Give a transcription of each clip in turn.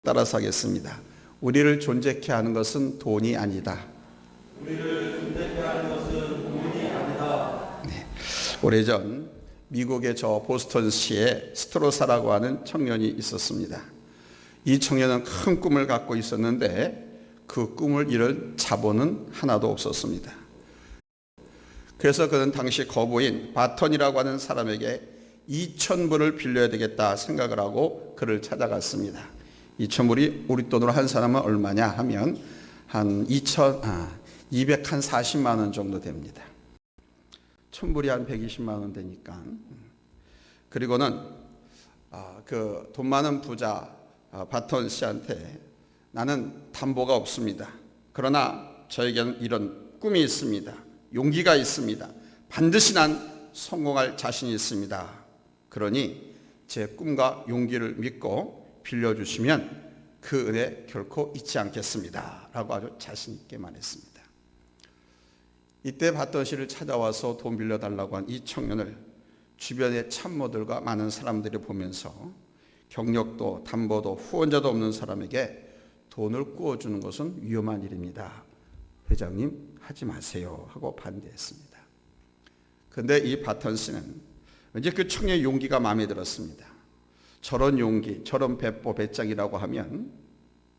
따라서 하겠습니다. 우리를 존재케 하는 것은 돈이 아니다. 우리를 존재케 하는 것은 돈이 아니다. 오래전 미국의 저 보스턴시에 스트로사라고 하는 청년이 있었습니다. 이 청년은 큰 꿈을 갖고 있었는데 그 꿈을 이룰 자본은 하나도 없었습니다. 그래서 그는 당시 거부인 바턴이라고 하는 사람에게 2,000불을 빌려야 되겠다 생각을 하고 그를 찾아갔습니다. 2,000불이 우리 돈으로 한 사람은 얼마냐 하면 한 240만 원 정도 됩니다. 1,000불이 한 120만 원 되니까. 그리고는 그 돈 많은 부자 바턴 씨한테 나는 담보가 없습니다. 그러나 저에게는 이런 꿈이 있습니다. 용기가 있습니다. 반드시 난 성공할 자신이 있습니다. 그러니 제 꿈과 용기를 믿고 빌려주시면 그 은혜 결코 잊지 않겠습니다. 라고 아주 자신 있게 말했습니다. 이때 바턴 씨를 찾아와서 돈 빌려달라고 한 이 청년을 주변의 참모들과 많은 사람들이 보면서 경력도 담보도 후원자도 없는 사람에게 돈을 꾸어주는 것은 위험한 일입니다. 회장님 하지 마세요 하고 반대했습니다. 그런데 이 바턴 씨는 왠지 그 청년의 용기가 마음에 들었습니다. 저런 용기, 저런 배포 배짱이라고 하면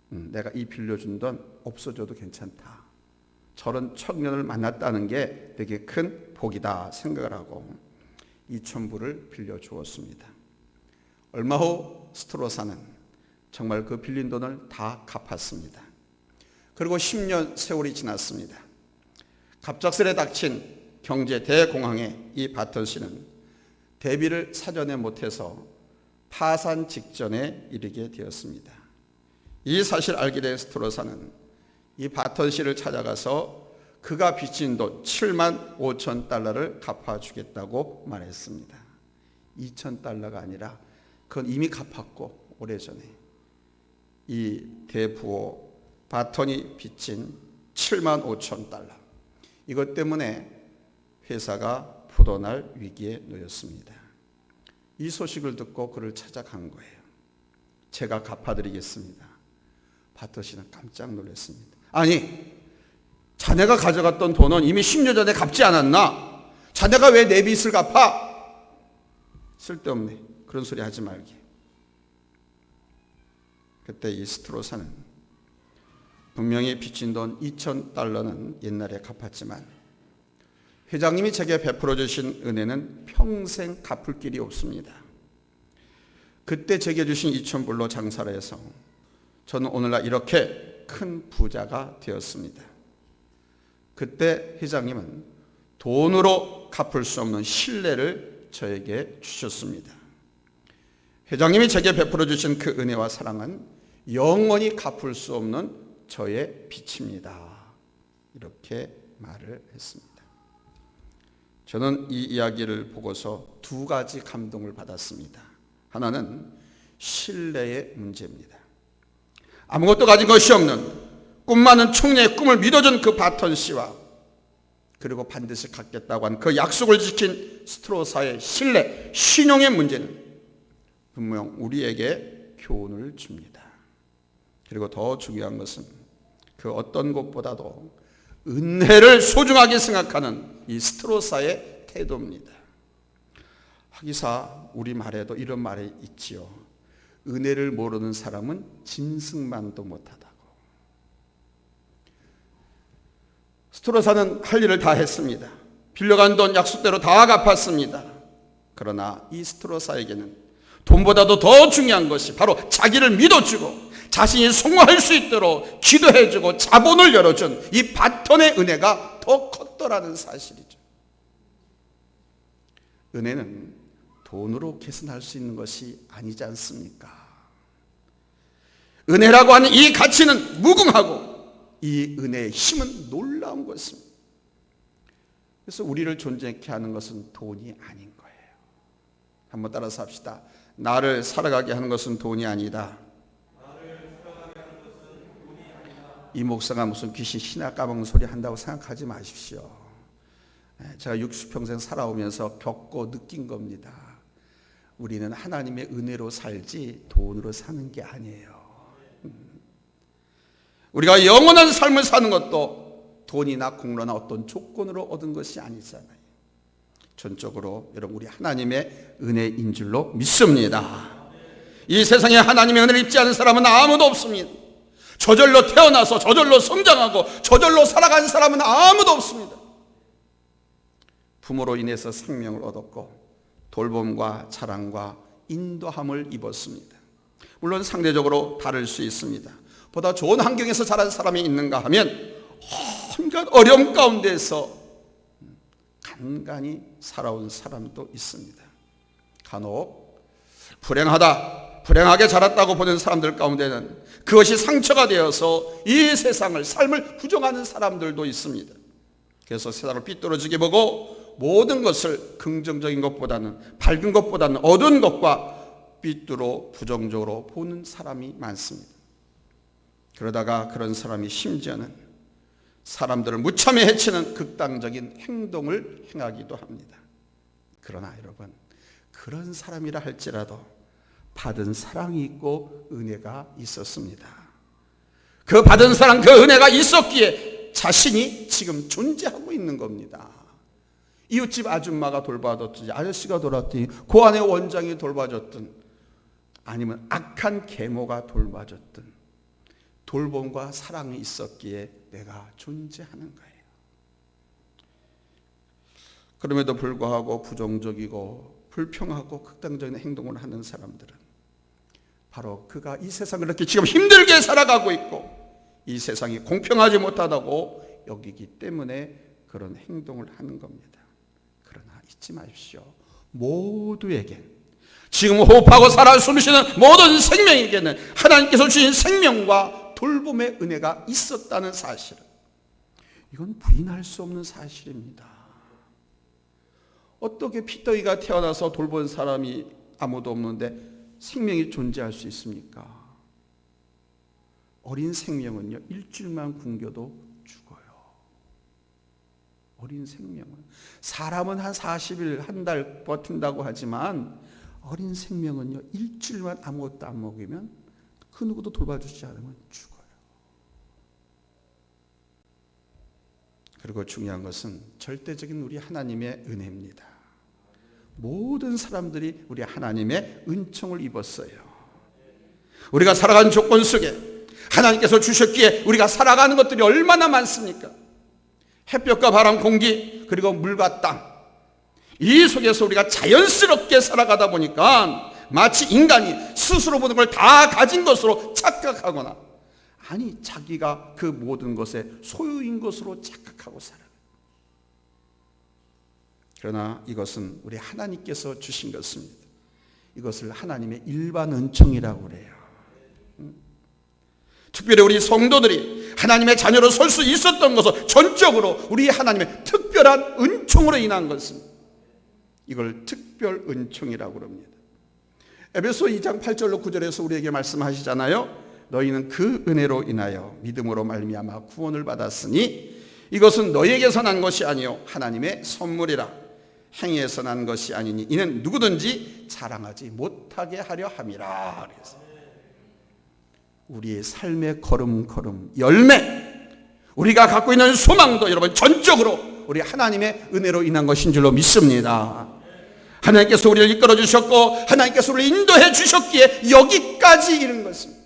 내가 이 빌려준 돈 없어져도 괜찮다. 저런 청년을 만났다는 게 되게 큰 복이다 생각을 하고 2,000불을 빌려주었습니다. 얼마 후 스트로사는 정말 그 빌린 돈을 다 갚았습니다. 그리고 10년 세월이 지났습니다. 갑작스레 닥친 경제 대공황에 이 바턴 씨는 대비를 사전에 못해서 파산 직전에 이르게 되었습니다. 이 사실을 알게 된 스트로사는 이 바턴 씨를 찾아가서 그가 빚진 돈 7만 5천 달러를 갚아주겠다고 말했습니다. 2천 달러가 아니라 그건 이미 갚았고 오래전에 이 대부호 바턴이 빚진 7만 5천 달러 이것 때문에 회사가 부도날 위기에 놓였습니다. 이 소식을 듣고 그를 찾아간 거예요. 제가 갚아드리겠습니다. 바턴 씨는 깜짝 놀랐습니다. 아니, 자네가 가져갔던 돈은 이미 10년 전에 갚지 않았나? 자네가 왜 내 빚을 갚아? 쓸데없네. 그런 소리 하지 말게. 그때 이 스트로사는 분명히 빚진 돈 2,000달러는 옛날에 갚았지만 회장님이 제게 베풀어 주신 은혜는 평생 갚을 길이 없습니다. 그때 제게 주신 2,000불로 장사를 해서 저는 오늘날 이렇게 큰 부자가 되었습니다. 그때 회장님은 돈으로 갚을 수 없는 신뢰를 저에게 주셨습니다. 회장님이 제게 베풀어 주신 그 은혜와 사랑은 영원히 갚을 수 없는 저의 빚입니다. 이렇게 말을 했습니다. 저는 이 이야기를 보고서 두 가지 감동을 받았습니다. 하나는 신뢰의 문제입니다. 아무것도 가진 것이 없는 꿈 많은 청년의 꿈을 믿어준 그 바턴 씨와 그리고 반드시 갖겠다고 한 그 약속을 지킨 스트로사의 신뢰, 신용의 문제는 분명 우리에게 교훈을 줍니다. 그리고 더 중요한 것은 그 어떤 것보다도 은혜를 소중하게 생각하는 이 스트로사의 태도입니다. 하기사 우리 말에도 이런 말이 있지요. 은혜를 모르는 사람은 짐승만도 못하다고. 스트로사는 할 일을 다 했습니다. 빌려간 돈 약속대로 다 갚았습니다. 그러나 이 스트로사에게는 돈보다도 더 중요한 것이 바로 자기를 믿어주고 자신이 성공할 수 있도록 기도해주고 자본을 열어준 이 바턴의 은혜가 더 컸더라는 사실이죠. 은혜는 돈으로 계산할 수 있는 것이 아니지 않습니까? 은혜라고 하는 이 가치는 무궁하고 이 은혜의 힘은 놀라운 것입니다. 그래서 우리를 존재케 하는 것은 돈이 아닌 거예요. 한번 따라서 합시다. 나를 살아가게 하는 것은 돈이 아니다. 이 목사가 무슨 귀신 신학 까먹는 소리 한다고 생각하지 마십시오. 제가 60평생 살아오면서 겪고 느낀 겁니다. 우리는 하나님의 은혜로 살지 돈으로 사는 게 아니에요. 우리가 영원한 삶을 사는 것도 돈이나 공로나 어떤 조건으로 얻은 것이 아니잖아요. 전적으로 여러분 우리 하나님의 은혜인 줄로 믿습니다. 이 세상에 하나님의 은혜를 입지 않은 사람은 아무도 없습니다. 저절로 태어나서 저절로 성장하고 저절로 살아간 사람은 아무도 없습니다. 부모로 인해서 생명을 얻었고 돌봄과 사랑과 인도함을 입었습니다. 물론 상대적으로 다를 수 있습니다. 보다 좋은 환경에서 자란 사람이 있는가 하면 온갖 어려움 가운데서 간간히 살아온 사람도 있습니다. 간혹 불행하게 자랐다고 보는 사람들 가운데는 그것이 상처가 되어서 이 세상을, 삶을 부정하는 사람들도 있습니다. 그래서 세상을 삐뚤어지게 보고 모든 것을 긍정적인 것보다는, 밝은 것보다는 어두운 것과 삐뚤어 부정적으로 보는 사람이 많습니다. 그러다가 그런 사람이 심지어는 사람들을 무참히 해치는 극단적인 행동을 행하기도 합니다. 그러나 여러분, 그런 사람이라 할지라도 받은 사랑이 있고 은혜가 있었습니다. 그 받은 사랑, 그 은혜가 있었기에 자신이 지금 존재하고 있는 겁니다. 이웃집 아줌마가 돌봐줬든지 아저씨가 돌봤더니 그 안에 원장이 돌봐줬든 아니면 악한 계모가 돌봐줬든 돌봄과 사랑이 있었기에 내가 존재하는 거예요. 그럼에도 불구하고 부정적이고 불평하고 극단적인 행동을 하는 사람들은 바로 그가 이 세상을 이렇게 지금 힘들게 살아가고 있고 이 세상이 공평하지 못하다고 여기기 때문에 그런 행동을 하는 겁니다. 그러나 잊지 마십시오. 모두에겐 지금 호흡하고 살아 숨쉬는 모든 생명에게는 하나님께서 주신 생명과 돌봄의 은혜가 있었다는 사실은 이건 부인할 수 없는 사실입니다. 어떻게 피덩이가 태어나서 돌본 사람이 아무도 없는데 생명이 존재할 수 있습니까? 어린 생명은요, 일주일만 굶겨도 죽어요. 어린 생명은. 사람은 한 40일, 한 달 버틴다고 하지만 어린 생명은요, 일주일만 아무것도 안 먹이면 그 누구도 돌봐주지 않으면 죽어요. 그리고 중요한 것은 절대적인 우리 하나님의 은혜입니다. 모든 사람들이 우리 하나님의 은총을 입었어요. 우리가 살아가는 조건 속에 하나님께서 주셨기에 우리가 살아가는 것들이 얼마나 많습니까? 햇볕과 바람, 공기, 그리고 물과 땅, 이 속에서 우리가 자연스럽게 살아가다 보니까 마치 인간이 스스로 모든 걸 다 가진 것으로 착각하거나 아니 자기가 그 모든 것의 소유인 것으로 착각하고 살아요. 그러나 이것은 우리 하나님께서 주신 것입니다. 이것을 하나님의 일반 은총이라고 그래요. 특별히 우리 성도들이 하나님의 자녀로 설 수 있었던 것은 전적으로 우리 하나님의 특별한 은총으로 인한 것입니다. 이걸 특별 은총이라고 합니다. 에베소 2장 8절로 9절에서 우리에게 말씀하시잖아요. 너희는 그 은혜로 인하여 믿음으로 말미암아 구원을 받았으니 이것은 너희에게서 난 것이 아니요 하나님의 선물이라. 행위에서 난 것이 아니니 이는 누구든지 자랑하지 못하게 하려 함이라. 그래서 우리의 삶의 걸음걸음 열매, 우리가 갖고 있는 소망도 여러분 전적으로 우리 하나님의 은혜로 인한 것인 줄로 믿습니다. 하나님께서 우리를 이끌어 주셨고 하나님께서 우리를 인도해 주셨기에 여기까지 이른 것입니다.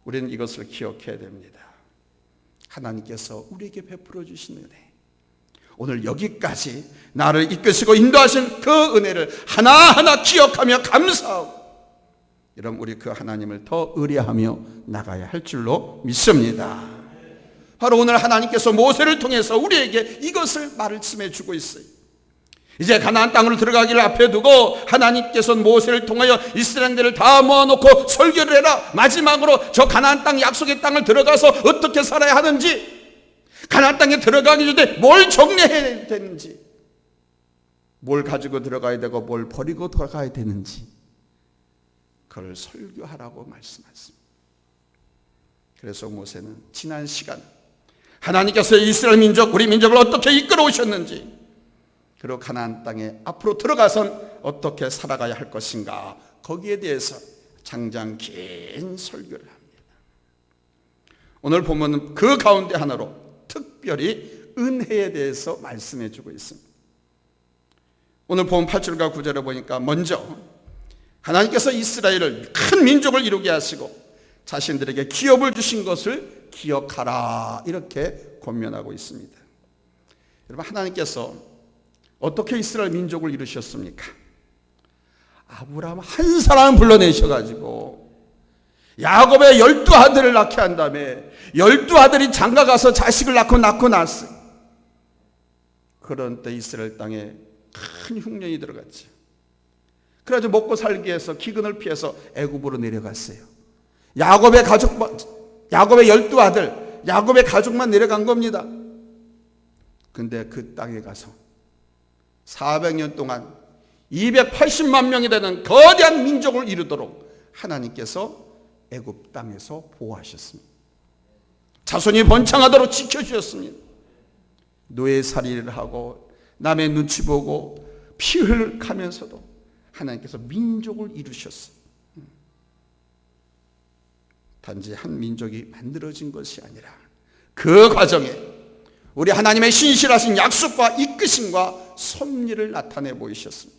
우리는 이것을 기억해야 됩니다. 하나님께서 우리에게 베풀어 주신 은혜, 오늘 여기까지 나를 이끄시고 인도하신 그 은혜를 하나하나 기억하며 감사하고 여러분 우리 그 하나님을 더 의뢰하며 나가야 할 줄로 믿습니다. 바로 오늘 하나님께서 모세를 통해서 우리에게 이것을 말씀해 주고 있어요. 이제 가나안 땅으로 들어가기를 앞에 두고 하나님께서는 모세를 통하여 이스라엘들을 다 모아놓고 설교를 해라. 마지막으로 저 가나안 땅, 약속의 땅을 들어가서 어떻게 살아야 하는지, 가나안 땅에 들어가기 전에 뭘 정리해야 되는지, 뭘 가지고 들어가야 되고 뭘 버리고 들어가야 되는지 그걸 설교하라고 말씀하셨습니다. 그래서 모세는 지난 시간 하나님께서 이스라엘 민족, 우리 민족을 어떻게 이끌어 오셨는지, 그리고 가나안 땅에 앞으로 들어가선 어떻게 살아가야 할 것인가, 거기에 대해서 장장 긴 설교를 합니다. 오늘 보면 그 가운데 하나로 특별히 은혜에 대해서 말씀해 주고 있습니다. 오늘 본 8절과 9절에 보니까 먼저 하나님께서 이스라엘을 큰 민족을 이루게 하시고 자신들에게 기업을 주신 것을 기억하라, 이렇게 권면하고 있습니다. 여러분, 하나님께서 어떻게 이스라엘 민족을 이루셨습니까? 아브라함 한 사람 불러내셔가지고 야곱의 12아들을 낳게 한 다음에 12아들이 장가가서 자식을 낳고 낳았어요. 그런 때 이스라엘 땅에 큰 흉년이 들어갔죠. 그래서 먹고 살기 위해서 기근을 피해서 애굽으로 내려갔어요. 야곱의 12아들, 야곱의 가족만 내려간 겁니다. 근데 그 땅에 가서 400년 동안 280만 명이 되는 거대한 민족을 이루도록 하나님께서 애굽 땅에서 보호하셨습니다. 자손이 번창하도록 지켜주셨습니다. 노예살이를 하고 남의 눈치 보고 피 흘려가면서도 하나님께서 민족을 이루셨어요. 단지 한 민족이 만들어진 것이 아니라 그 과정에 우리 하나님의 신실하신 약속과 이끄심과 섭리를 나타내 보이셨습니다.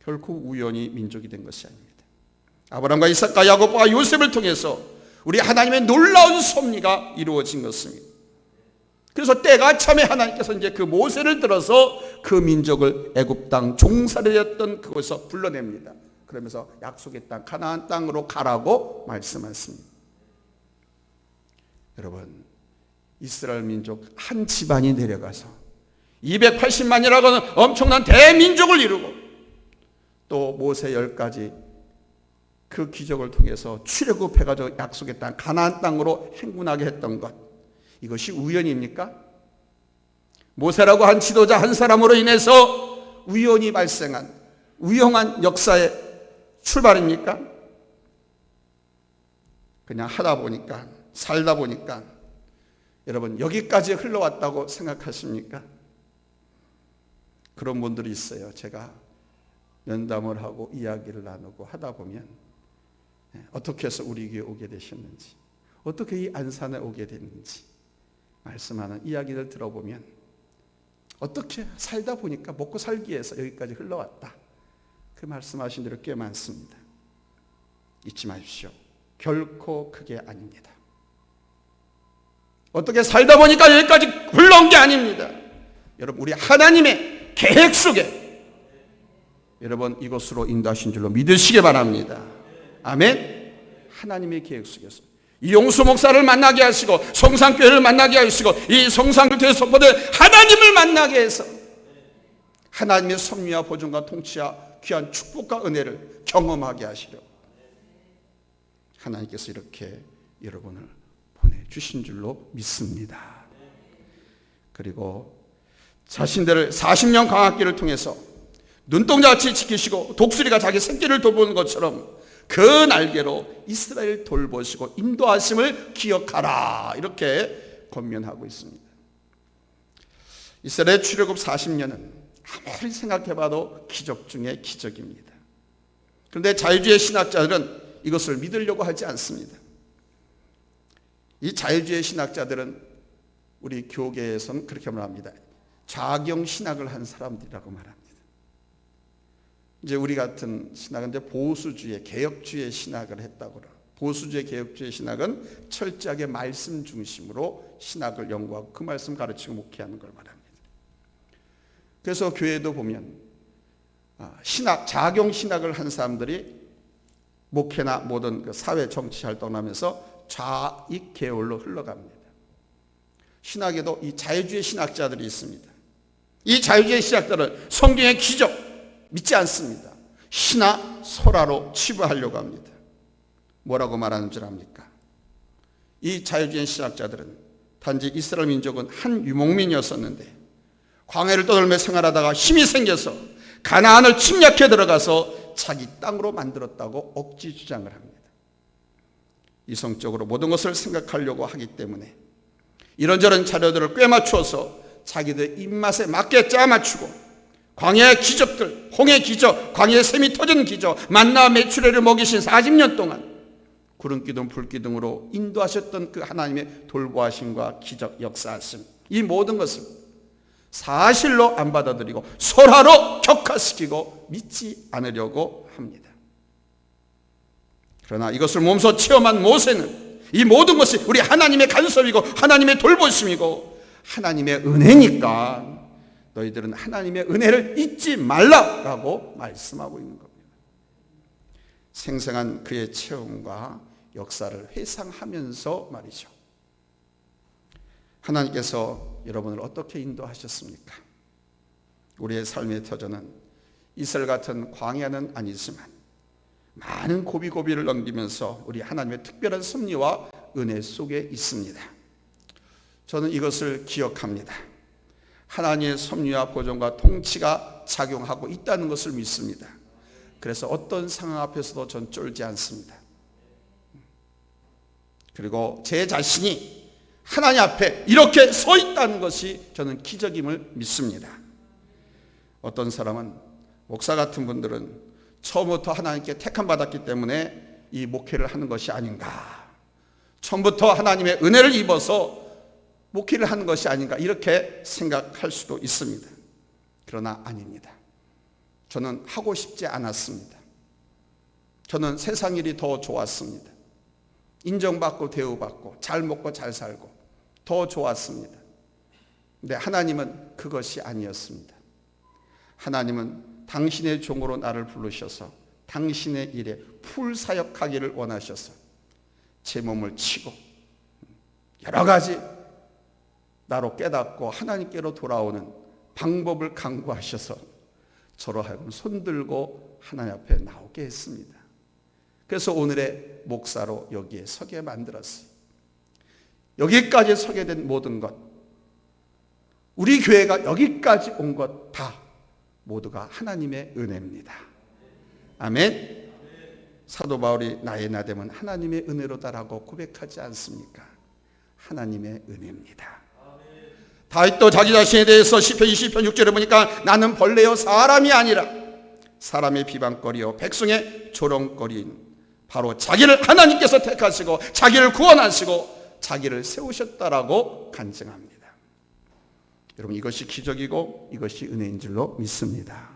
결코 우연히 민족이 된 것이 아닙니다. 아브라함과 이삭과 야곱과 요셉을 통해서 우리 하나님의 놀라운 섭리가 이루어진 것입니다. 그래서 때가 참에 하나님께서 이제 그 모세를 들어서 그 민족을 애굽 땅 종살이였던 그곳에서 불러냅니다. 그러면서 약속의 땅 가나안 땅으로 가라고 말씀하십니다. 여러분, 이스라엘 민족 한 집안이 내려가서 280만이라고 하는 엄청난 대민족을 이루고 또 모세 10가지 그 기적을 통해서 출애굽해가지고 약속의 땅 가나안 땅으로 행군하게 했던 것, 이것이 우연입니까? 모세라고 한 지도자 한 사람으로 인해서 우연히 발생한 우연한 역사의 출발입니까? 그냥 하다 보니까, 살다 보니까 여러분 여기까지 흘러왔다고 생각하십니까? 그런 분들이 있어요. 제가 면담을 하고 이야기를 나누고 하다 보면 어떻게 해서 우리 교회에 오게 되셨는지, 어떻게 이 안산에 오게 됐는지 말씀하는 이야기를 들어보면 어떻게 살다 보니까 먹고 살기 위해서 여기까지 흘러왔다, 그 말씀하신 대로 꽤 많습니다. 잊지 마십시오. 결코 그게 아닙니다. 어떻게 살다 보니까 여기까지 흘러온 게 아닙니다. 여러분, 우리 하나님의 계획 속에 여러분 이곳으로 인도하신 줄로 믿으시기 바랍니다. 아멘. 하나님의 계획 속에서 이용수 목사를 만나게 하시고 성산교회를 만나게 하시고 이 성산교회 선포들 하나님을 만나게 해서 하나님의 섭리와 보존과 통치와 귀한 축복과 은혜를 경험하게 하시려 하나님께서 이렇게 여러분을 보내주신 줄로 믿습니다. 그리고 자신들을 40년 광학기를 통해서 눈동자같이 지키시고 독수리가 자기 새끼를 돌보는 것처럼 그 날개로 이스라엘 돌보시고 인도하심을 기억하라, 이렇게 권면하고 있습니다. 이스라엘 출애굽 40년은 아무리 생각해봐도 기적 중에 기적입니다. 그런데 자유주의 신학자들은 이것을 믿으려고 하지 않습니다. 이 자유주의 신학자들은 우리 교계에서는 그렇게 말합니다. 좌경 신학을 한 사람들이라고 말합니다. 이제 우리 같은 신학은 이제 보수주의, 개혁주의 신학을 했다고 그래요. 보수주의, 개혁주의 신학은 철저하게 말씀 중심으로 신학을 연구하고 그 말씀 가르치고 목회하는 걸 말합니다. 그래서 교회도 보면 신학, 자경 신학을 한 사람들이 목회나 모든 그 사회 정치 활동을 하면서 좌익 계열로 흘러갑니다. 신학에도 이 자유주의 신학자들이 있습니다. 이 자유주의 신학자들은 성경의 기적 믿지 않습니다. 신화, 설화로 치부하려고 합니다. 뭐라고 말하는 줄 압니까? 이 자유주의 신학자들은 단지 이스라엘 민족은 한 유목민이었었는데 광야를 떠돌며 생활하다가 힘이 생겨서 가나안을 침략해 들어가서 자기 땅으로 만들었다고 억지 주장을 합니다. 이성적으로 모든 것을 생각하려고 하기 때문에 이런저런 자료들을 꿰맞추어서 자기들 입맛에 맞게 짜맞추고 광야의 기적들, 홍해 기적, 광야의 샘이 터진 기적, 만나 메추레를 먹이신 40년 동안 구름기둥 불기둥으로 인도하셨던 그 하나님의 돌보하심과 기적 역사하심, 이 모든 것을 사실로 안 받아들이고 설화로 격화시키고 믿지 않으려고 합니다. 그러나 이것을 몸소 체험한 모세는 이 모든 것이 우리 하나님의 간섭이고 하나님의 돌보심이고 하나님의 은혜니까 너희들은 하나님의 은혜를 잊지 말라라고 말씀하고 있는 겁니다. 생생한 그의 체험과 역사를 회상하면서 말이죠. 하나님께서 여러분을 어떻게 인도하셨습니까? 우리의 삶의 터전은 이슬 같은 광야는 아니지만 많은 고비고비를 넘기면서 우리 하나님의 특별한 섭리와 은혜 속에 있습니다. 저는 이것을 기억합니다. 하나님의 섭리와 보존과 통치가 작용하고 있다는 것을 믿습니다. 그래서 어떤 상황 앞에서도 전 쫄지 않습니다. 그리고 제 자신이 하나님 앞에 이렇게 서 있다는 것이 저는 기적임을 믿습니다. 어떤 사람은, 목사 같은 분들은 처음부터 하나님께 택함 받았기 때문에 이 목회를 하는 것이 아닌가, 처음부터 하나님의 은혜를 입어서 목회를 하는 것이 아닌가, 이렇게 생각할 수도 있습니다. 그러나 아닙니다. 저는 하고 싶지 않았습니다. 저는 세상 일이 더 좋았습니다. 인정받고 대우받고 잘 먹고 잘 살고 더 좋았습니다. 근데 하나님은 그것이 아니었습니다. 하나님은 당신의 종으로 나를 부르셔서 당신의 일에 풀사역하기를 원하셔서 제 몸을 치고 여러 가지 나로 깨닫고 하나님께로 돌아오는 방법을 강구하셔서 저로 하여금 손들고 하나님 앞에 나오게 했습니다. 그래서 오늘의 목사로 여기에 서게 만들었어요. 여기까지 서게 된 모든 것, 우리 교회가 여기까지 온 것 다 모두가 하나님의 은혜입니다. 아멘. 사도 바울이 나의 나됨은 하나님의 은혜로다라고 고백하지 않습니까? 하나님의 은혜입니다. 다윗도 자기 자신에 대해서 시편 20편 6절에 보니까 나는 벌레요 사람이 아니라 사람의 비방거리요 백성의 조롱거리인 바로 자기를 하나님께서 택하시고 자기를 구원하시고 자기를 세우셨다라고 간증합니다. 여러분, 이것이 기적이고 이것이 은혜인 줄로 믿습니다.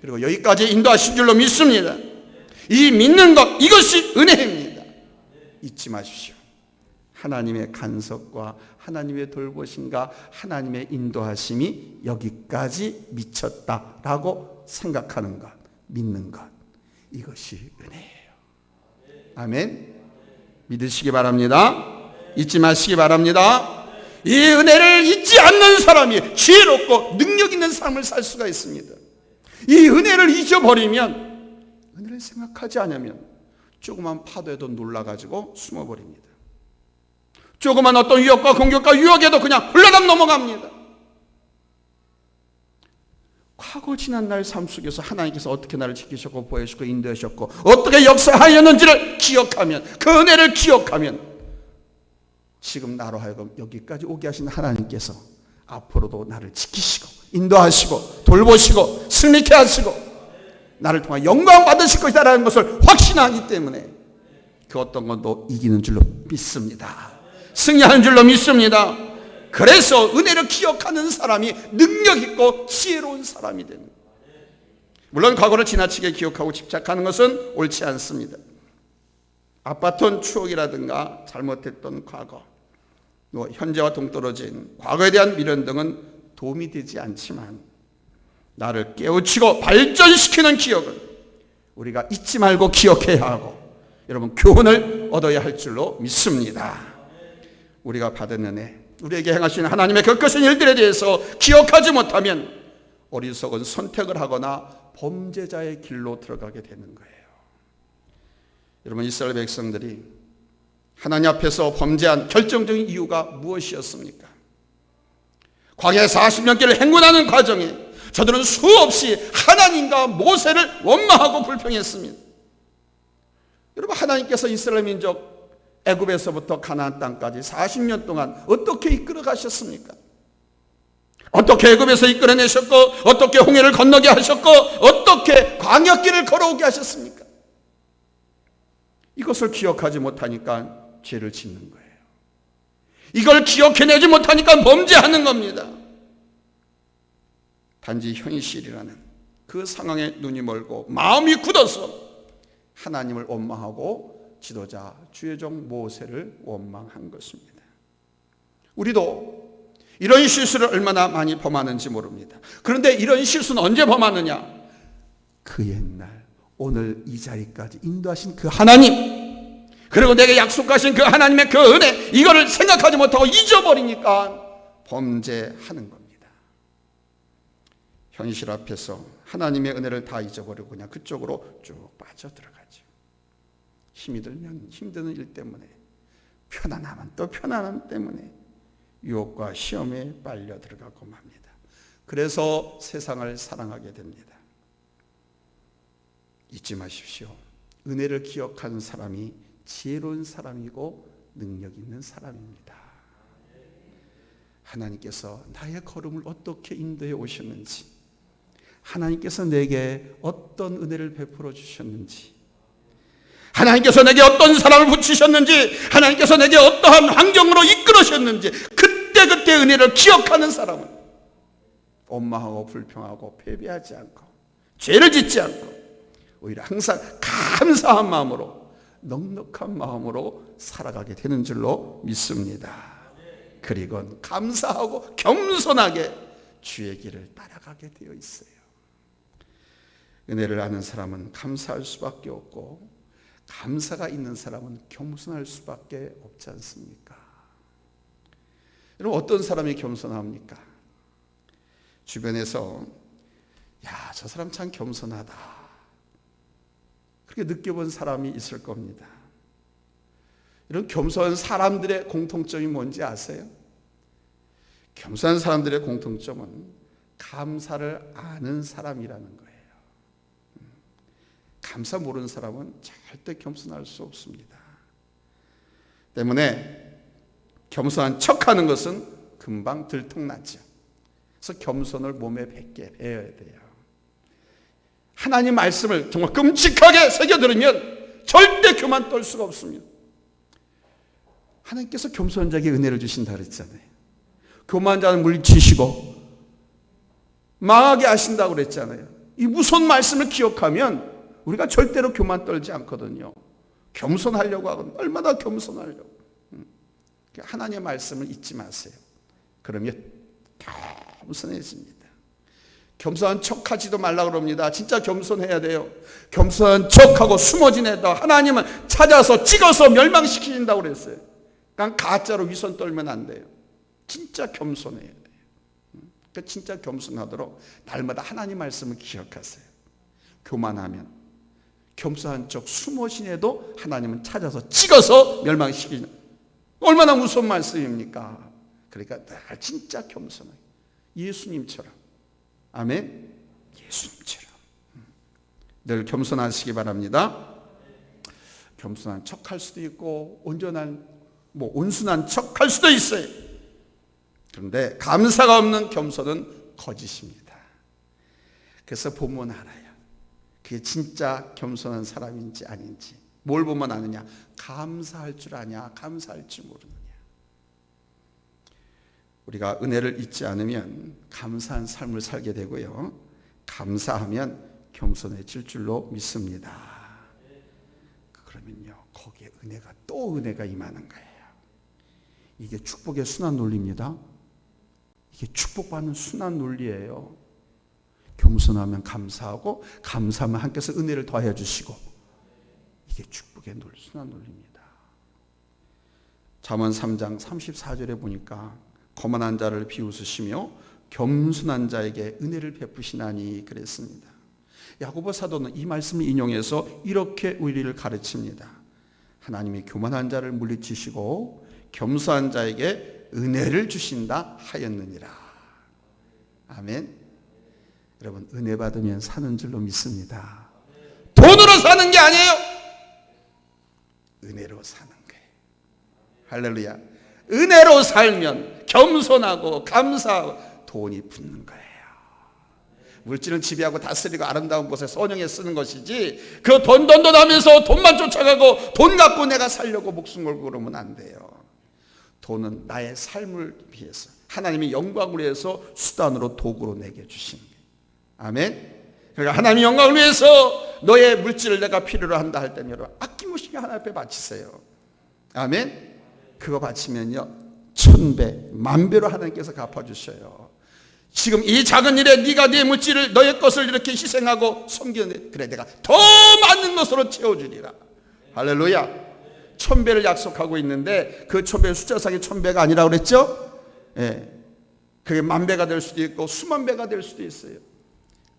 그리고 여기까지 인도하신 줄로 믿습니다. 이 믿는 것, 이것이 은혜입니다. 잊지 마십시오. 하나님의 간섭과 하나님의 돌보심과 하나님의 인도하심이 여기까지 미쳤다라고 생각하는 것, 믿는 것, 이것이 은혜예요. 아멘. 믿으시기 바랍니다. 잊지 마시기 바랍니다. 이 은혜를 잊지 않는 사람이 지혜롭고 능력 있는 삶을 살 수가 있습니다. 이 은혜를 잊어버리면, 은혜를 생각하지 않으면 조그만 파도에도 놀라가지고 숨어버립니다. 조그만 어떤 위협과 공격과 유혹에도 그냥 흘러당 넘어갑니다. 과거 지난 날 삶 속에서 하나님께서 어떻게 나를 지키셨고 보여주셨고 인도하셨고 어떻게 역사하였는지를 기억하면, 그 은혜를 기억하면 지금 나로 하여금 여기까지 오게 하신 하나님께서 앞으로도 나를 지키시고 인도하시고 돌보시고 승리케 하시고 나를 통해 영광 받으실 것이다라는 것을 확신하기 때문에 그 어떤 것도 이기는 줄로 믿습니다. 승리하는 줄로 믿습니다. 그래서 은혜를 기억하는 사람이 능력 있고 지혜로운 사람이 됩니다. 물론 과거를 지나치게 기억하고 집착하는 것은 옳지 않습니다. 아팠던 추억이라든가 잘못했던 과거, 현재와 동떨어진 과거에 대한 미련 등은 도움이 되지 않지만 나를 깨우치고 발전시키는 기억은 우리가 잊지 말고 기억해야 하고 여러분 교훈을 얻어야 할 줄로 믿습니다. 우리가 받은 은혜, 우리에게 행하신 하나님의 격하신 일들에 대해서 기억하지 못하면 어리석은 선택을 하거나 범죄자의 길로 들어가게 되는 거예요. 여러분, 이스라엘 백성들이 하나님 앞에서 범죄한 결정적인 이유가 무엇이었습니까? 광야 40년길을 행군하는 과정에 저들은 수없이 하나님과 모세를 원망하고 불평했습니다. 여러분, 하나님께서 이스라엘 민족 애굽에서부터 가나안 땅까지 40년 동안 어떻게 이끌어 가셨습니까? 어떻게 애굽에서 이끌어내셨고 어떻게 홍해를 건너게 하셨고 어떻게 광야길을 걸어오게 하셨습니까? 이것을 기억하지 못하니까 죄를 짓는 거예요. 이걸 기억해내지 못하니까 범죄하는 겁니다. 단지 현실이라는 그 상황에 눈이 멀고 마음이 굳어서 하나님을 원망하고 지도자 주의 종 모세를 원망한 것입니다. 우리도 이런 실수를 얼마나 많이 범하는지 모릅니다. 그런데 이런 실수는 언제 범하느냐? 그 옛날 오늘 이 자리까지 인도하신 그 하나님, 그리고 내게 약속하신 그 하나님의 그 은혜, 이거를 생각하지 못하고 잊어버리니까 범죄하는 겁니다. 현실 앞에서 하나님의 은혜를 다 잊어버리고 그냥 그쪽으로 쭉 빠져들어가죠. 힘이 들면 힘드는 일 때문에, 편안하면 또 편안함 때문에 유혹과 시험에 빨려 들어가고 맙니다. 그래서 세상을 사랑하게 됩니다. 잊지 마십시오. 은혜를 기억하는 사람이 지혜로운 사람이고 능력 있는 사람입니다. 하나님께서 나의 걸음을 어떻게 인도해 오셨는지, 하나님께서 내게 어떤 은혜를 베풀어 주셨는지, 하나님께서 내게 어떤 사람을 붙이셨는지, 하나님께서 내게 어떠한 환경으로 이끌으셨는지 그때 은혜를 기억하는 사람은 원망하고 불평하고 패배하지 않고 죄를 짓지 않고 오히려 항상 감사한 마음으로, 넉넉한 마음으로 살아가게 되는 줄로 믿습니다. 그리고 감사하고 겸손하게 주의 길을 따라가게 되어 있어요. 은혜를 아는 사람은 감사할 수밖에 없고, 감사가 있는 사람은 겸손할 수밖에 없지 않습니까? 여러분, 어떤 사람이 겸손합니까? 주변에서 야, 저 사람 참 겸손하다, 그렇게 느껴본 사람이 있을 겁니다. 이런 겸손한 사람들의 공통점이 뭔지 아세요? 겸손한 사람들의 공통점은 감사를 아는 사람이라는 거예요. 감사 모르는 사람은 절대 겸손할 수 없습니다. 때문에 겸손한 척하는 것은 금방 들통나죠. 그래서 겸손을 몸에 배게 배워야 돼요. 하나님 말씀을 정말 끔찍하게 새겨 들으면 절대 교만 떨 수가 없습니다. 하나님께서 겸손한 자에게 은혜를 주신다 그랬잖아요. 교만한 자는 물리치시고 망하게 하신다고 그랬잖아요. 이 무서운 말씀을 기억하면 우리가 절대로 교만 떨지 않거든요. 겸손하려고 하거든요. 얼마나 겸손하려고. 하나님의 말씀을 잊지 마세요. 그러면 겸손해집니다. 겸손한 척하지도 말라 그럽니다. 진짜 겸손해야 돼요. 겸손한 척하고 숨어 지내다 하나님은 찾아서 찍어서 멸망시킨다고 그랬어요. 그러니까 가짜로 위선 떨면 안 돼요. 진짜 겸손해야 돼요. 그러니까 진짜 겸손하도록 날마다 하나님 말씀을 기억하세요. 교만하면 겸손한 척 숨어 지내도 하나님은 찾아서 찍어서 멸망시키는, 얼마나 무서운 말씀입니까? 그러니까 늘 진짜 겸손하게, 예수님처럼. 아멘. 예수님처럼 늘 겸손하시기 바랍니다. 겸손한 척할 수도 있고 온순한 척할 수도 있어요. 그런데 감사가 없는 겸손은 거짓입니다. 그래서 보면 알아요. 그게 진짜 겸손한 사람인지 아닌지. 뭘 보면 아느냐? 감사할 줄 아냐? 감사할 줄 모르느냐? 우리가 은혜를 잊지 않으면 감사한 삶을 살게 되고요. 감사하면 겸손해질 줄로 믿습니다. 그러면요, 거기에 또 은혜가 임하는 거예요. 이게 축복의 순환 논리입니다. 이게 축복받는 순환 논리예요. 겸손하면 감사하고, 감사하면 하나님께서 은혜를 더해 주시고, 이게 축복의 순환 논리입니다. 잠언 3장 34절에 보니까 거만한 자를 비웃으시며 겸손한 자에게 은혜를 베푸시나니 그랬습니다. 야고보 사도는 이 말씀을 인용해서 이렇게 우리를 가르칩니다. 하나님이 교만한 자를 물리치시고 겸손한 자에게 은혜를 주신다 하였느니라. 아멘. 여러분, 은혜 받으면 사는 줄로 믿습니다. 돈으로 사는 게 아니에요. 은혜로 사는 거예요. 할렐루야. 은혜로 살면 겸손하고 감사하고 돈이 붙는 거예요. 물질을 지배하고 다스리고 아름다운 곳에 선영에 쓰는 것이지, 그 돈 하면서 돈만 쫓아가고 돈 갖고 내가 살려고 목숨 걸고 그러면 안 돼요. 돈은 나의 삶을 위해서, 하나님이 영광을 위해서 수단으로 도구로 내게 주신 거예요. 아멘. 그러니까 하나님의 영광을 위해서 너의 물질을 내가 필요로 한다 할 때는 여러분 아낌없이 하나님 앞에 바치세요. 아멘. 그거 바치면요 1000배 만배로 하나님께서 갚아주셔요. 지금 이 작은 일에 네가 네 물질을, 너의 것을 이렇게 희생하고 섬기는데, 그래 내가 더 많은 것으로 채워주리라. 할렐루야. 1000배를 약속하고 있는데, 그 1000배 숫자상의 1000배가 아니라고 그랬죠? 예. 그게 만배가 될 수도 있고 수만 배가 될 수도 있어요.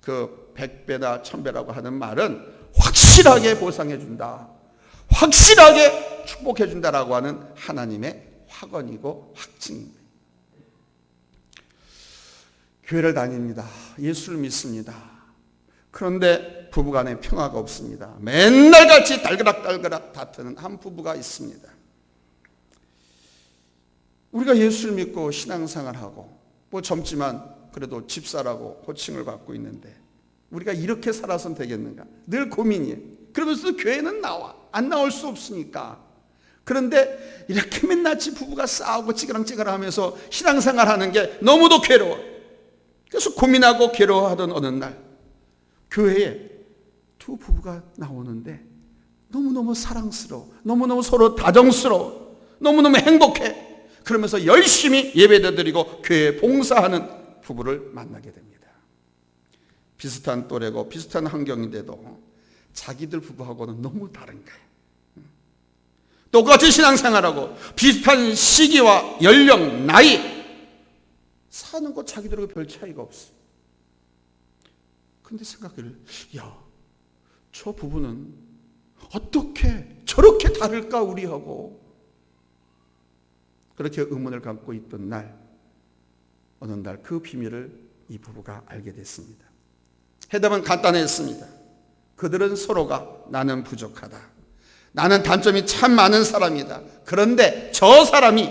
그 100배나 1000배라고 하는 말은 확실하게 보상해 준다, 확실하게 축복해 준다라고 하는 하나님의 확언이고 확증입니다. 교회를 다닙니다. 예수를 믿습니다. 그런데 부부간에 평화가 없습니다. 맨날 같이 달그락달그락 다투는 한 부부가 있습니다. 우리가 예수를 믿고 신앙생활하고 뭐 젊지만 그래도 집사라고 호칭을 받고 있는데 우리가 이렇게 살아서는 되겠는가? 늘 고민이에요. 그러면서 교회는 나와. 안 나올 수 없으니까. 그런데 이렇게 맨날같이 부부가 싸우고 찌그랑찌그랑하면서 신앙생활하는 게 너무도 괴로워. 그래서 고민하고 괴로워하던 어느 날 교회에 두 부부가 나오는데 너무너무 사랑스러워, 너무너무 서로 다정스러워, 너무너무 행복해. 그러면서 열심히 예배도 드리고 교회에 봉사하는 부부를 만나게 됩니다. 비슷한 또래고 비슷한 환경인데도 자기들 부부하고는 너무 다른 거예요. 똑같이 신앙생활하고 비슷한 시기와 연령, 나이, 사는 것 자기들하고 별 차이가 없어. 근데 생각을, 야, 저 부부는 어떻게 저렇게 다를까 우리하고. 그렇게 의문을 갖고 있던 날, 어느 날 그 비밀을 이 부부가 알게 됐습니다. 해답은 간단했습니다. 그들은 서로가 나는 부족하다, 나는 단점이 참 많은 사람이다, 그런데 저 사람이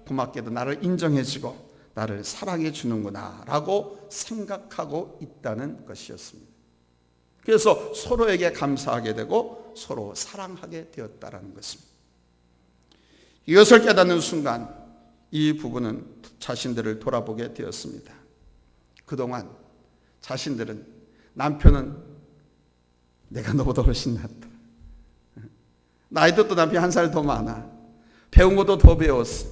고맙게도 나를 인정해주고 나를 사랑해 주는구나 라고 생각하고 있다는 것이었습니다. 그래서 서로에게 감사하게 되고 서로 사랑하게 되었다는 것입니다. 이것을 깨닫는 순간 이 부부는 자신들을 돌아보게 되었습니다. 그동안 자신들은, 남편은 내가 너보다 훨씬 낫다, 나이도 또 남편이 1살 더 많아, 배운 것도 더 배웠어,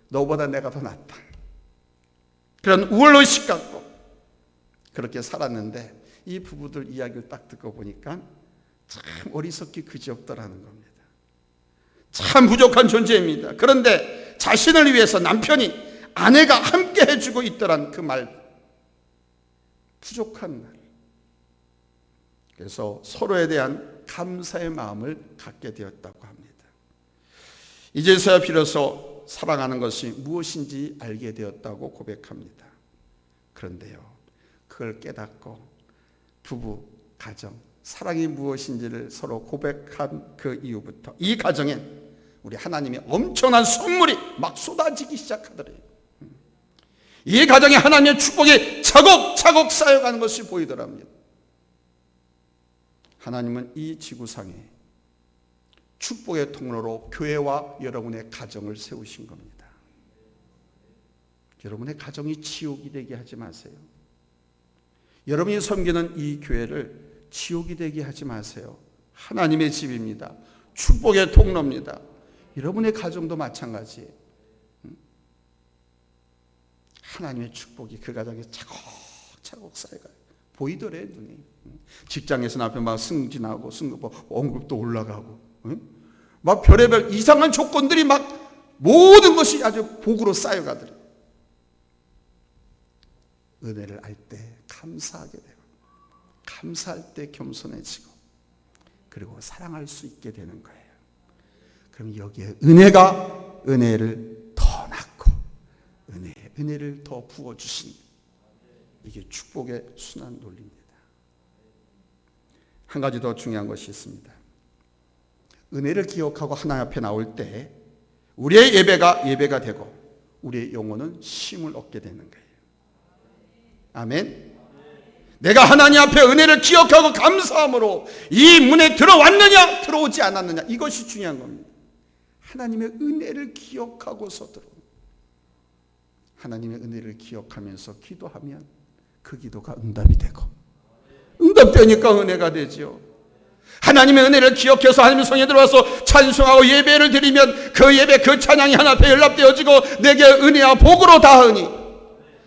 너보다 내가 더 낫다, 그런 우월의식 갖고 그렇게 살았는데 이 부부들 이야기를 딱 듣고 보니까 참 어리석기 그지없더라는 겁니다. 참 부족한 존재입니다. 그런데 자신을 위해서 남편이, 아내가 함께 해주고 있더란 그 말, 부족한 말. 그래서 서로에 대한 감사의 마음을 갖게 되었다고 합니다. 이제서야 비로소 사랑하는 것이 무엇인지 알게 되었다고 고백합니다. 그런데요, 그걸 깨닫고 부부, 가정, 사랑이 무엇인지를 서로 고백한 그 이후부터 이 가정엔 우리 하나님의 엄청난 선물이 막 쏟아지기 시작하더래요. 이 가정에 하나님의 축복이 차곡차곡 쌓여가는 것이 보이더랍니다. 하나님은 이 지구상에 축복의 통로로 교회와 여러분의 가정을 세우신 겁니다. 여러분의 가정이 지옥이 되게 하지 마세요. 여러분이 섬기는 이 교회를 지옥이 되게 하지 마세요. 하나님의 집입니다. 축복의 통로입니다. 여러분의 가정도 마찬가지예요. 하나님의 축복이 그 가정에 차곡차곡 쌓여가요. 보이더래 눈에. 직장에서 남편 막 승진하고 월급도 올라가고, 막 별의별 이상한 조건들이 막 모든 것이 아주 복으로 쌓여가더래. 은혜를 알 때 감사하게 되고, 감사할 때 겸손해지고, 그리고 사랑할 수 있게 되는 거예요. 그럼 여기에 은혜가 은혜를 더 낳고 은혜를 더 부어주신, 이게 축복의 순환 논리입니다. 한 가지 더 중요한 것이 있습니다. 은혜를 기억하고 하나님 앞에 나올 때 우리의 예배가 되고 우리의 영혼은 쉼을 얻게 되는 거예요. 아멘. 내가 하나님 앞에 은혜를 기억하고 감사함으로 이 문에 들어왔느냐 들어오지 않았느냐, 이것이 중요한 겁니다. 하나님의 은혜를 기억하고서 들어옵니다. 하나님의 은혜를 기억하면서 기도하면 그 기도가 응답이 되고, 응답되니까 은혜가 되죠. 하나님의 은혜를 기억해서 하나님의 성에 들어와서 찬송하고 예배를 드리면 그 예배, 그 찬양이 하나님 앞에 연락되어지고 내게 은혜와 복으로 다하니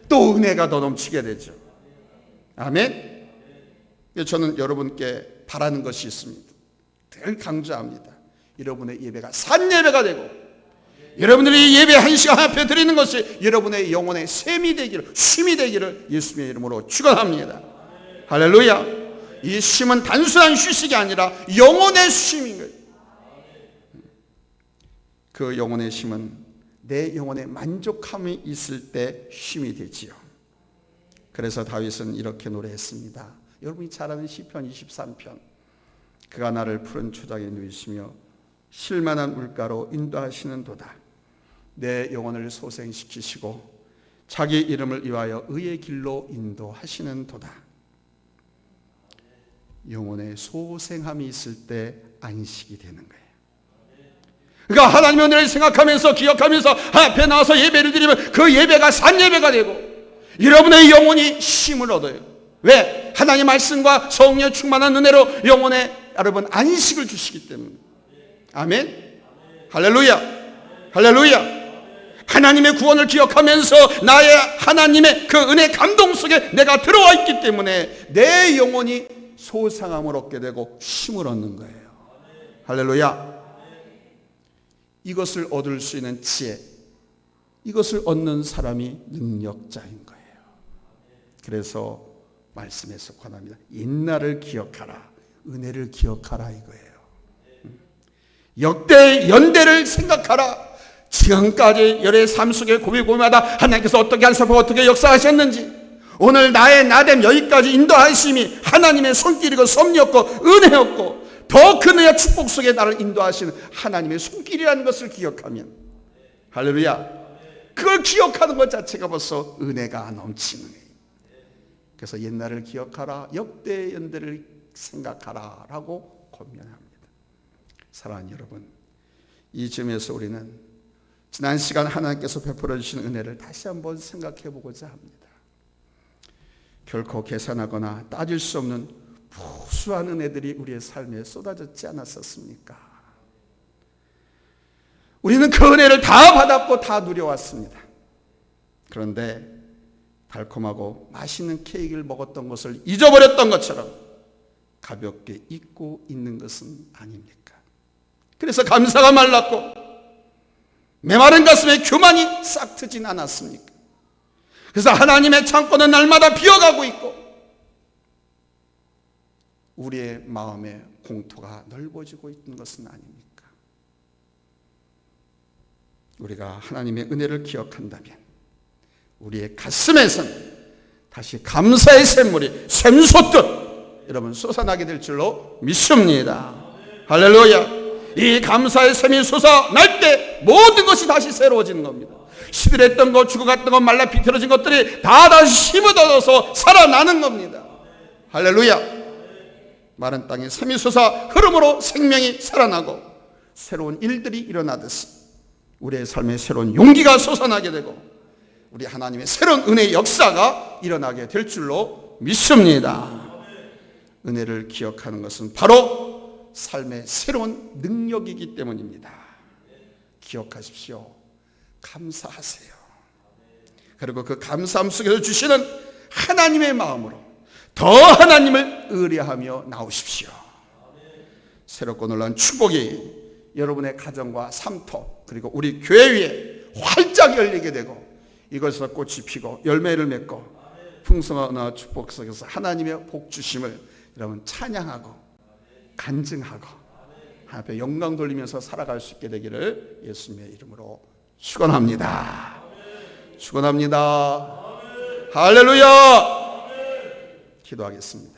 또 은혜가 더 넘치게 되죠. 아멘. 저는 여러분께 바라는 것이 있습니다. 늘 강조합니다. 여러분의 예배가 산 예배가 되고, 여러분들이 예배 한 시간 앞에 드리는 것이 여러분의 영혼의 샘이 되기를, 쉼이 되기를 예수님의 이름으로 축원합니다. 할렐루야. 이 쉼은 단순한 휴식이 아니라 영혼의 쉼인 거예요. 그 영혼의 쉼은 내 영혼에 만족함이 있을 때 쉼이 되지요. 그래서 다윗은 이렇게 노래했습니다. 여러분이 잘 아는 시편 23편. 그가 나를 푸른 초장에 누이시며 쉴만한 물가로 인도하시는 도다. 내 영혼을 소생시키시고 자기 이름을 위하여 의의 길로 인도하시는 도다. 영혼의 소생함이 있을 때 안식이 되는 거예요. 그러니까 하나님의 은혜를 생각하면서 기억하면서 앞에 나와서 예배를 드리면 그 예배가 산 예배가 되고 여러분의 영혼이 쉼을 얻어요. 왜? 하나님 말씀과 성령의 충만한 은혜로 영혼에 여러분 안식을 주시기 때문에. 아멘. 할렐루야. 할렐루야. 하나님의 구원을 기억하면서 나의 하나님의 그 은혜 감동 속에 내가 들어와 있기 때문에 내 영혼이 소상함을 얻게 되고 쉼을 얻는 거예요. 할렐루야. 이것을 얻을 수 있는 지혜, 이것을 얻는 사람이 능력자인 거예요. 그래서 말씀에서 권합니다. 옛날을 기억하라, 은혜를 기억하라 이거예요. 역대 연대를 생각하라. 지금까지 열의 삶 속에 고민하다 하나님께서 어떻게 하셔서 어떻게 역사하셨는지, 오늘 나의 나됨 여기까지 인도하심이 하나님의 손길이고 섭리였고 은혜였고 더 큰 은혜와 축복 속에 나를 인도하시는 하나님의 손길이라는 것을 기억하면, 할렐루야, 그걸 기억하는 것 자체가 벌써 은혜가 넘치는 거예요. 그래서 옛날을 기억하라, 역대 연대를 생각하라 라고 권면합니다. 사랑하는 여러분, 이 점에서 우리는 지난 시간 하나님께서 베풀어 주신 은혜를 다시 한번 생각해 보고자 합니다. 결코 계산하거나 따질 수 없는 무수한 은혜들이 우리의 삶에 쏟아졌지 않았었습니까? 우리는 그 은혜를 다 받았고 다 누려왔습니다. 그런데 달콤하고 맛있는 케이크를 먹었던 것을 잊어버렸던 것처럼 가볍게 잊고 있는 것은 아닙니까? 그래서 감사가 말랐고 메마른 가슴에 교만이 싹 트진 않았습니까? 그래서 하나님의 창고는 날마다 비어가고 있고 우리의 마음의 공터가 넓어지고 있는 것은 아닙니까? 우리가 하나님의 은혜를 기억한다면 우리의 가슴에서는 다시 감사의 샘물이 샘솟듯 여러분 솟아나게 될 줄로 믿습니다. 할렐루야. 이 감사의 샘이 솟아날 때 모든 것이 다시 새로워지는 겁니다. 시들했던 것, 죽어갔던 것, 말라 비틀어진 것들이 다 다시 힘을 얻어서 살아나는 겁니다. 할렐루야. 마른 땅에 샘이 솟아 흐름으로 생명이 살아나고 새로운 일들이 일어나듯이 우리의 삶에 새로운 용기가 솟아나게 되고 우리 하나님의 새로운 은혜의 역사가 일어나게 될 줄로 믿습니다. 은혜를 기억하는 것은 바로 삶의 새로운 능력이기 때문입니다. 기억하십시오. 감사하세요. 그리고 그 감사함 속에서 주시는 하나님의 마음으로 더 하나님을 의뢰하며 나오십시오. 새롭고 놀라운 축복이 여러분의 가정과 삶터 그리고 우리 교회 위에 활짝 열리게 되고 이것에서 꽃이 피고 열매를 맺고 풍성한 축복 속에서 하나님의 복 주심을 여러분 찬양하고 간증하고 하나님 영광 돌리면서 살아갈 수 있게 되기를 예수님의 이름으로 축원합니다. 축원합니다. 할렐루야. 기도하겠습니다.